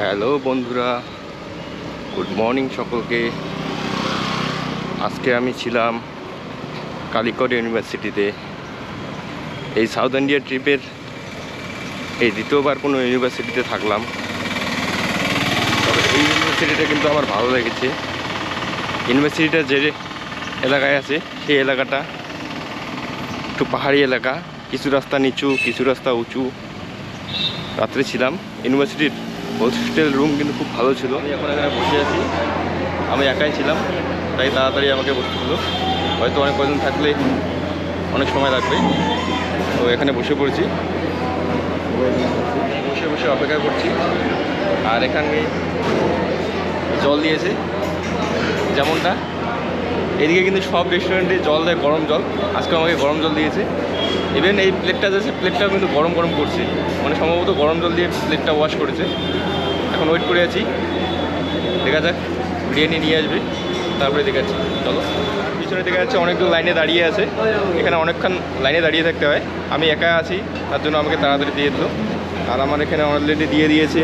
Hello বন্ধুরা, good morning সকলকে। আজকে আমি ছিলাম কালিকট ইউনিভার্সিটিতে। এই সাউথ ইন্ডিয়া ট্রিপের এই দ্বিতীয়বার কোনো ইউনিভার্সিটিতে থাকলাম। তবে এই ইউনিভার্সিটিটা কিন্তু আমার ভালো লেগেছে। ইউনিভার্সিটিটা যে এলাকায় আছে সেই এলাকাটা একটু পাহাড়ি এলাকা, কিছু রাস্তা নিচু, কিছু রাস্তা উঁচু। রাত্রে ছিলাম। ইউনিভার্সিটির হোস্টেল রুম কিন্তু খুব ভালো ছিল। আমি এখন এখানে বসে আছি, আমি একাই ছিলাম, তাই তাড়াতাড়ি আমাকে বসতে হলো। হয়তো অনেক কজন থাকলে অনেক সময় লাগবে, তো এখানে বসে পড়েছি, বসে বসে অপেক্ষা করছি। আর এখানে জল দিয়েছে, যেমনটা এদিকে কিন্তু সব রেস্টুরেন্টে জল দেয় গরম জল। আজকে আমাকে গরম জল দিয়েছে। ইভেন এই প্লেটটা যাচ্ছে, প্লেটটাও কিন্তু গরম গরম করছে, মানে সম্ভবত গরম জল দিয়ে প্লেটটা ওয়াশ করেছে। এখন ওয়েট করে আছি, দেখা যাক বিরিয়ানি নিয়ে আসবে, তারপরে দেখাচ্ছি। চলো। পিছনে দেখা যাচ্ছে অনেকগুলো লাইনে দাঁড়িয়ে আছে, এখানে অনেকক্ষণ লাইনে দাঁড়িয়ে থাকতে হয়। আমি একা আছি, তার জন্য আমাকে তাড়াতাড়ি দিয়ে দিল। আর আমার এখানে অলরেডি দিয়ে দিয়েছে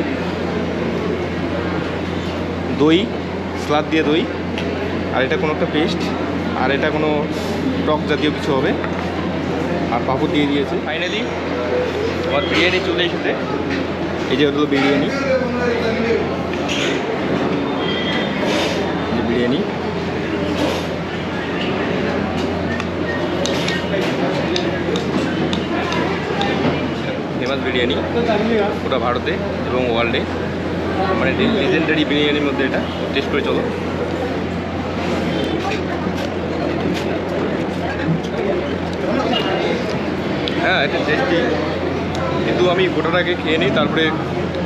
দই, স্লাদ দিয়ে দই, আর এটা কোনো একটা পেস্ট, আর এটা কোনো টক জাতীয় কিছু হবে, আর পাপড় দিয়ে দিয়েছে। ফাইনালি আমার বিরিয়ানি চলে এসেছে। এই যে হলো বিরিয়ানি, বিরিয়ানি ফেমাস বিরিয়ানি পুরো ভারতে এবং ওয়ার্ল্ডে, মানে লিজেন্ডারি বিরিয়ানির মধ্যে এটা। টেস্ট করে চলো। হ্যাঁ, এটা টেস্টি, কিন্তু আমি গোটাটাকে খেয়ে নিই, তারপরে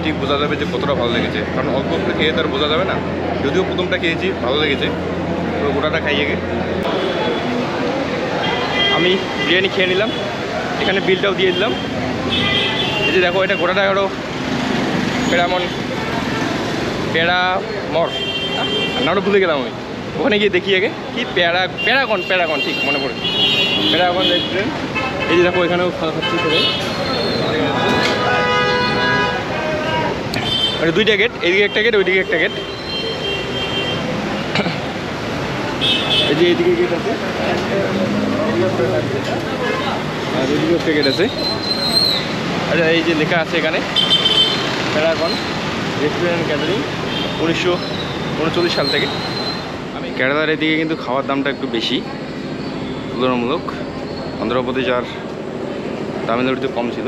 ঠিক বোঝা যাবে যে কতটা ভালো লেগেছে। কারণ অল্প করে খেয়ে তার বোঝা যাবে না। যদিও প্রথমটা খেয়েছি, ভালো লেগেছে, তো গোটাটা খাইয়ে গে আমি বিরিয়ানি খেয়ে নিলাম। এখানে বিলটাও দিয়ে দিলাম। এই যে দেখো, এটা গোটাটা হলো প্যারামর, নামটা ভুলে গেলাম আমি। ওখানে গিয়ে দেখি আগে কি প্যারাগন ঠিক মনে পড়ে, প্যারাগন রেস্টুরেন্ট। এই যে দেখো, এখানেও খাওয়া খাচ্ছি করে। মানে দুইটা গেট, এইদিকে একটা গেট, ওইদিকে একটা গেট। এই যে এইদিকে গেট আছে, আর ওইদিকে একটা গেট আছে। আচ্ছা, এই যে লেখা আছে এখানে প্যারাগন রেস্টুরেন্ট ক্যাটারিং, 1939 সাল থেকে। আমি কেরালার এদিকে কিন্তু খাওয়ার দামটা একটু বেশি তুলনামূলক। অন্ধ্রপ্রদেশ আর তামিলনাড়ুতে কম ছিল।